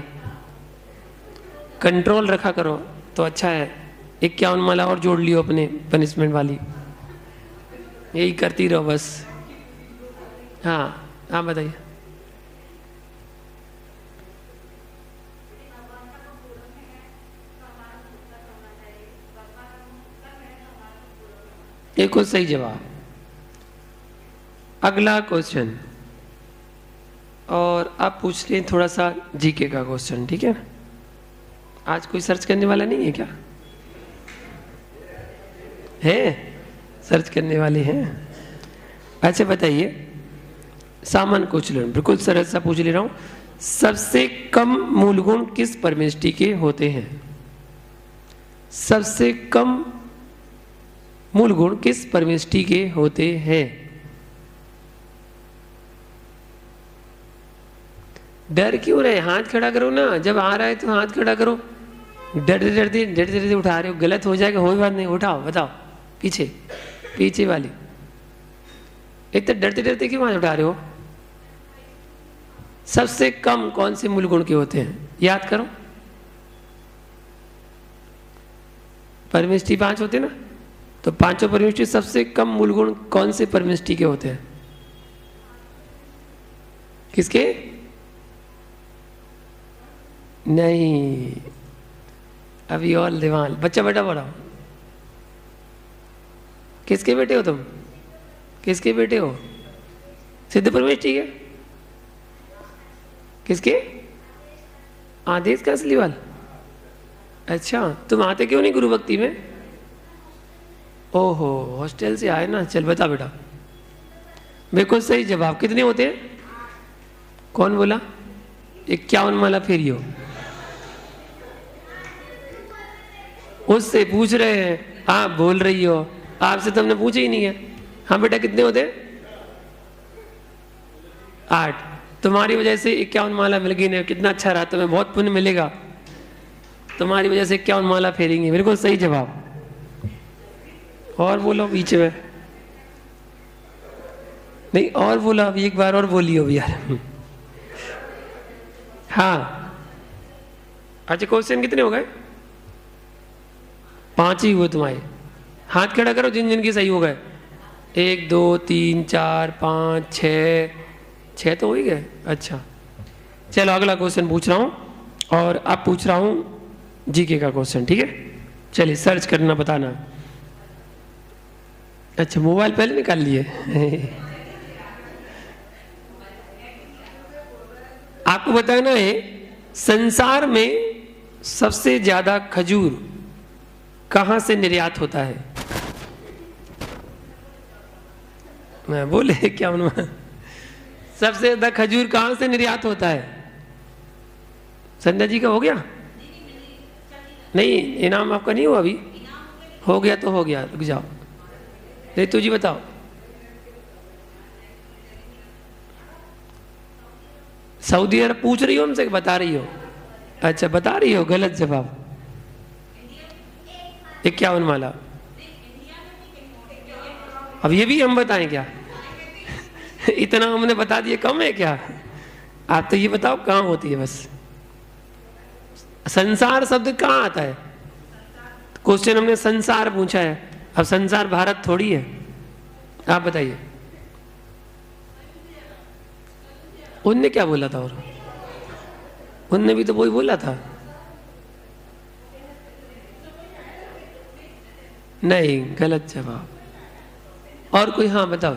कंट्रोल रखा करो तो अच्छा है। 51 माला और जोड़ लियो अपने पनिशमेंट वाली, यही करती रहो बस। हाँ हाँ बताइए। एक सही जवाब। अगला क्वेश्चन, और आप पूछ लें थोड़ा सा जीके का क्वेश्चन, ठीक है? आज कोई सर्च करने वाला नहीं है क्या? है, सर्च करने वाले हैं? अच्छा बताइए, सामान्य क्वेश्चन बिल्कुल सरल सा पूछ ले रहा हूं। सबसे कम मूल गुण किस परमेष्टि के होते हैं? सबसे कम मूल गुण किस परमेष्टि के होते हैं? डर क्यों रहे? हाथ खड़ा करो ना, जब आ रहा है तो हाथ खड़ा करो। डरते डरते डरते डरते उठा रहे हो, गलत हो जाएगा, कोई बात नहीं, उठाओ, बताओ। पीछे पीछे वाली, इतने डरते डरते क्यों हाथ उठा रहे हो? सबसे कम कौन से मूल गुण के होते हैं? याद करो। परमेष्टि 5 होते ना, तो पांचों परमेष्टि सबसे कम मूल गुण कौन से परमेष्टि के होते हैं? किसके? नहीं, अभी और दिमाग, बच्चा बेटा पढ़ाओ। किसके बेटे हो तुम? किसके बेटे हो? सिद्ध परमेष्टि के? किसके? आदेश का असली वाल? अच्छा, तुम आते क्यों नहीं गुरु भक्ति में? ओहो, हॉस्टल से आए ना। चल बता बेटा। बिल्कुल सही जवाब। कितने होते हैं? कौन बोला? 51 माला फेरी हो। उससे पूछ रहे हैं, आप बोल रही हो, आपसे तो हमने पूछा ही नहीं है। हाँ बेटा, कितने होते हैं? 8। तुम्हारी वजह से 51 माला मिल गई ना, कितना अच्छा रहा, तुम्हें बहुत पुण्य मिलेगा। तुम्हारी वजह से 51 माला फेरेंगे। बिल्कुल सही जवाब। और बोलो बीच में। नहीं, और बोलो अभी, एक बार और बोलियो अभी यार। हाँ, अच्छा, क्वेश्चन कितने हो गए? 5 ही हुए तुम्हारे। हाथ खड़ा करो जिन जिन के सही हो गए। 1 2 3 4 5 6 तो हो ही गए। अच्छा, चलो अगला क्वेश्चन पूछ रहा हूं, और अब पूछ रहा हूं जीके का क्वेश्चन, ठीक है? चलिए सर्च करना, बताना। अच्छा, मोबाइल पहले निकाल लिए। आपको बताना है, संसार में सबसे ज्यादा खजूर कहां से निर्यात होता है? मैं बोले क्या उन्होंने? सबसे ज्यादा खजूर कहां से निर्यात होता है? संध्या जी का हो गया? नहीं, इनाम आपका नहीं हुआ अभी? हो गया तो हो गया, रुक जाओ। रितु जी बताओ। सऊदी अरब पूछ रही हो हमसे, बता रही हो? अच्छा, बता रही हो, गलत जवाब। 51 माला। अब ये भी हम बताएं क्या? इतना हमने बता दिया, कम है क्या? आप तो ये बताओ कहाँ होती है बस। संसार शब्द कहाँ आता है? क्वेश्चन हमने संसार पूछा है, अब संसार भारत थोड़ी है। आप बताइए, उनने क्या बोला था? और उनने भी तो वही बोला था। नहीं, गलत जवाब। और कोई? हाँ बताओ।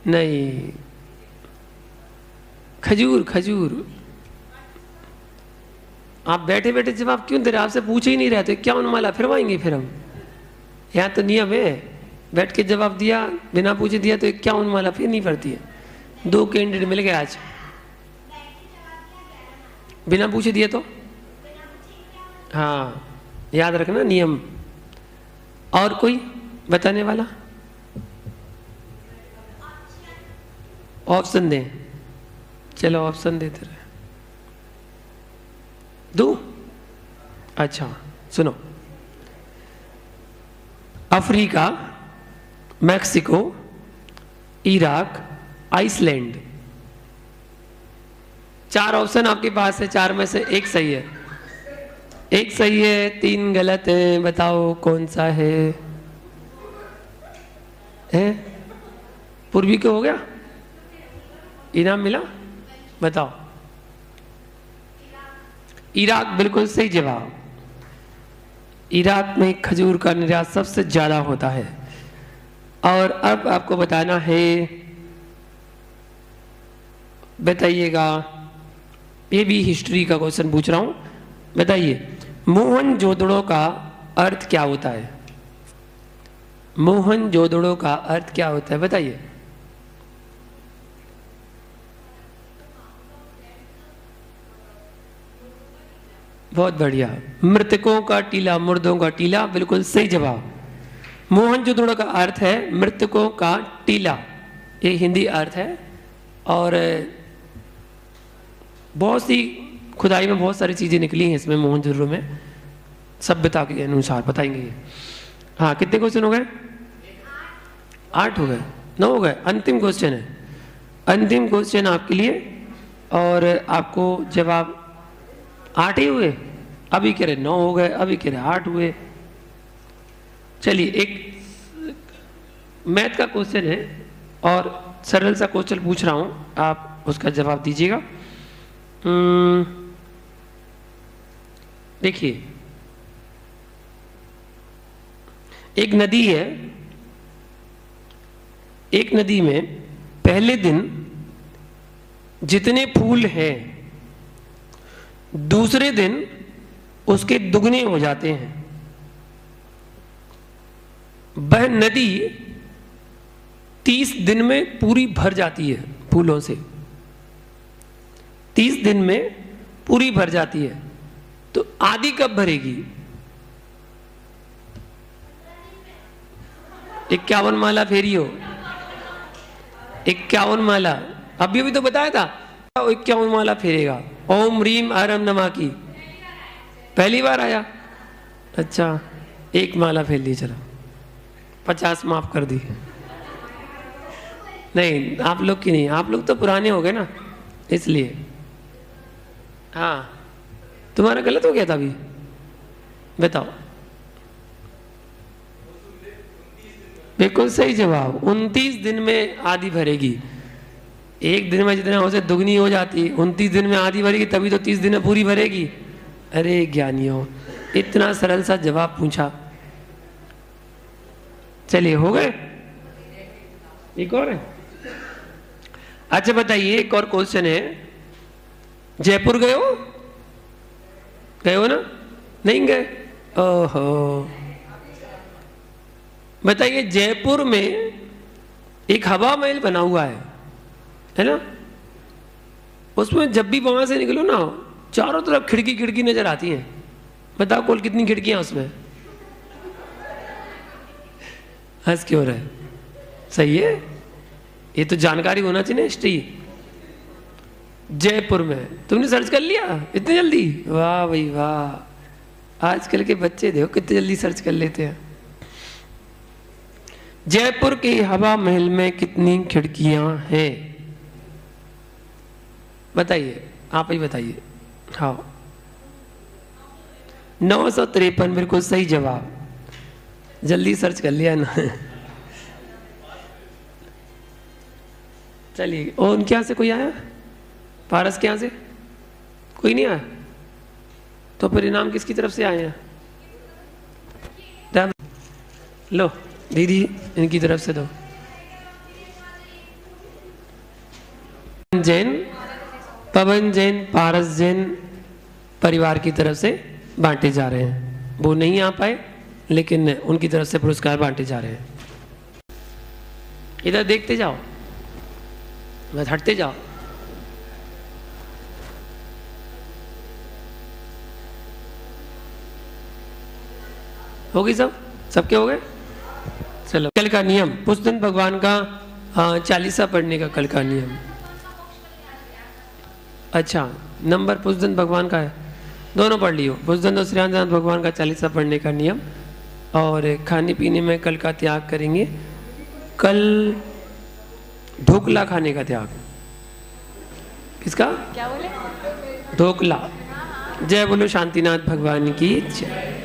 नहीं, खजूर। खजूर। आप बैठे बैठे जवाब क्यों दे रहे? आपसे पूछे ही नहीं रहे, तो 51 माला फिरवाएंगे फिर हम। यहाँ तो नियम है, बैठ के जवाब दिया, बिना पूछे दिया तो 51 माला फिर नहीं पड़ती है। 2 कैंडिडेट मिल गए आज। बिना पूछे दिया तो? हाँ, याद रखना नियम। और कोई बताने वाला? ऑप्शन दें। चलो ऑप्शन देते रहे। दो? अच्छा सुनो, Africa, Mexico, Iraq, Iceland. 4 option आपके पास है, 4 में से एक सही है। एक सही है, 3 गलत हैं। बताओ कौन सा है? पूर्वी को हो गया? इनाम मिला? बताओ। इराक बिल्कुल सही जवाब। इराक में खजूर का निर्यात सबसे ज्यादा होता है। और अब आपको बताना है, बताइएगा, ये भी हिस्ट्री का क्वेश्चन पूछ रहा हूं। बताइए, मोहनजोदड़ो का अर्थ क्या होता है? मोहनजोदड़ो का अर्थ क्या होता है? बताइए। बहुत बढ़िया। मृतकों का टीला, मुर्दों का टीला, बिल्कुल सही जवाब। मोहनजोदड़ो का अर्थ है मृतकों का टीला, ये हिंदी अर्थ है। और बहुत सी खुदाई में बहुत सारी चीज़ें निकली हैं इसमें, मोहनजोदड़ो में, सभ्यता के अनुसार बताएंगे ये। हाँ, कितने क्वेश्चन हो गए? 8 हो गए, 9 हो गए। अंतिम क्वेश्चन है, अंतिम क्वेश्चन आपके लिए, और आपको जवाब 8 ही हुए। अभी कह रहे 9 हो गए, अभी कह रहे 8 हुए। चलिए, एक मैथ का क्वेश्चन है और सरल सा क्वेश्चन पूछ रहा हूं, आप उसका जवाब दीजिएगा। देखिए, एक नदी है, एक नदी में पहले दिन जितने फूल हैं दूसरे दिन उसके दुगने हो जाते हैं। वह नदी 30 दिन में पूरी भर जाती है फूलों से, 30 दिन में पूरी भर जाती है। तो आधी कब भरेगी? 51 माला फेरी हो, 51 माला। अभी अभी तो बताया था 51 माला फेरेगा। ओम रीम आरम नमा की पहली बार आया। अच्छा, 1 माला फेर ली, चलो 50 माफ कर दी। नहीं, आप लोग की नहीं, आप लोग तो पुराने हो गए ना, इसलिए। हाँ, तुम्हारा गलत हो गया था अभी, बताओ। बिल्कुल सही जवाब, 29 दिन में आधी भरेगी। एक दिन में जितना हो से दुगनी हो जाती है, 29 दिन में आधी भरेगी, तभी तो 30 दिन में पूरी भरेगी। अरे ज्ञानियों, इतना सरल सा जवाब पूछा। चलिए, हो गए? एक और है। अच्छा बताइए, एक और क्वेश्चन है। जयपुर गए हो? गए हो ना? नहीं गए? ओहो, बताइए, जयपुर में एक हवा महल बना हुआ है ना? उसमें जब भी वहां से निकलो ना, चारों तरफ खिड़की खिड़की नजर आती हैं। बताओ कुल कितनी खिड़कियां उसमें? हंस क्यों रहे? सही है, ये तो जानकारी होना चाहिए ना, हिस्ट्री। जयपुर में तुमने सर्च कर लिया इतनी जल्दी? वाह भाई वाह, आजकल के बच्चे देखो कितनी जल्दी सर्च कर लेते हैं। जयपुर के हवा महल में कितनी खिड़कियां हैं? बताइए, आप ही बताइए। हाँ, 953, बिल्कुल सही जवाब। जल्दी सर्च कर लिया ना। चलिए, और उनके यहाँ से कोई आया? पारस के यहाँ से कोई नहीं आया? तो फिर इनाम किसकी तरफ से आए हैं? लो दीदी, इनकी तरफ से दो। जैन, पवन जैन, पारस जैन परिवार की तरफ से बांटे जा रहे हैं। वो नहीं आ पाए, लेकिन उनकी तरफ से पुरस्कार बांटे जा रहे हैं। इधर देखते जाओ, बस हटते जाओ। हो गई सब? सबके हो गए? चलो, कल का नियम, पुष्पदंत भगवान का 40सा पढ़ने का कल का नियम। अच्छा, नंबर पुष्पदंत भगवान का है, दोनों पढ़ लियो। पुष्पदंत और श्रीनाथ भगवान का 40सा पढ़ने का नियम। और खाने पीने में कल का त्याग करेंगे। कल ढोकला खाने का त्याग। किसका? क्या बोले? ढोकला। जय बोलो शांतिनाथ भगवान की जय।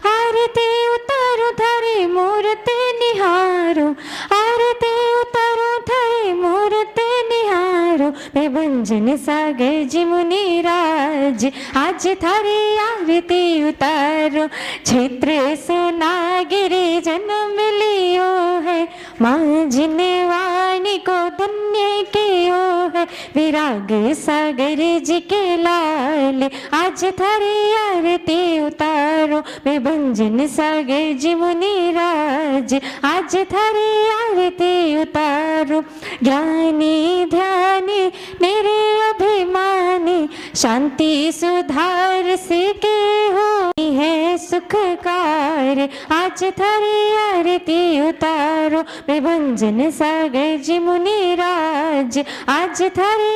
आरती उतारो धरे मूर्ति निहारो, आरती उतारो धरे मूर्ति निहारो। प्रभंजन सागर जिमुनि राज, आज थारी आरती उतारो। क्षेत्र सोनागिरी जन्म लियो है, माँ जिन वाणी को धन्य कियो है विराग सागर जी के लाल। आज थारी आरती उतारो विभंजन सागर जी मुनिराज। आज थारी आरती उतारो ज्ञानी ध्यानी मेरे अभिमानी शांति सुधार से के हो है सुखकार। आज थारी आरती उतारो विभंजन सागर जी मुनिराज। आज थारी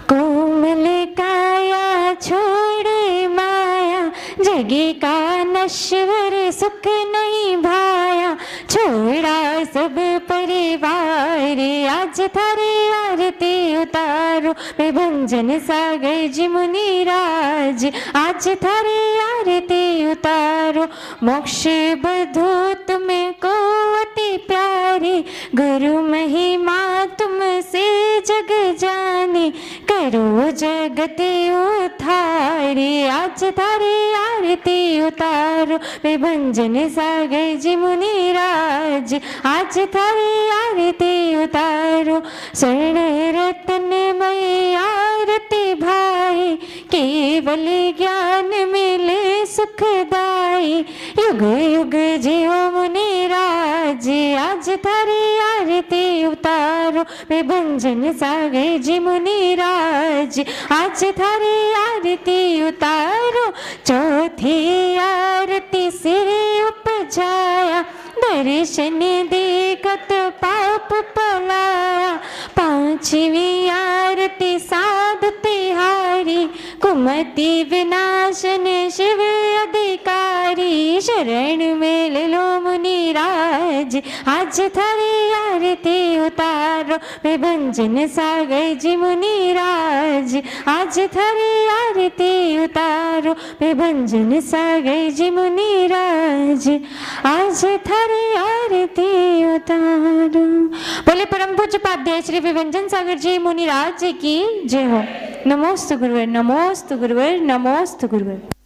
कोमल काया छोड़े माया जगी का नश्वर सुख नहीं भाया। छोड़ा सब परिवार आज थारी आरती उतारो विभंजन सागर जी मुनिराज। आज थारी आरती उतारो मोक्ष बधो तुम्हें को अति प्यारी। गुरु महिमा तुमसे जग जानी करो जगत उद्धारी। आज थारी आरती उतारो विभंजन सागर जी मुनिराज। आज थारी आरती उतारो स्वर्ण रत्नमय आरती भाई। केवल ज्ञान मिले सुखदाई युग युग जियो मुनिराज। आज थारी आरती उतारो विभंजन सागर जी मुनिराज। आज थारी आरती उतारो चौथी आरती सिर उपजाया। दर्शन देखत पाप पलाया। पांचवी आरती साध तिहारी कुमति विनाशन शिव अधिकारी। शरण में ले लो मुनिराज। आज थारी आरती उतारो विभंजन सागर जी मुनिराज। आज थारी आरती उतारो विभंजन सागर जी मुनिराज। आज थारी आरती उतारो। बोले परम पूज्य पाध्याय श्री विभंजन सागर जी मुनिराज की जय हो। नमोस्तु गुरुवर, नमोस्तु गुरुवर, नमोस्तु गुरुवर।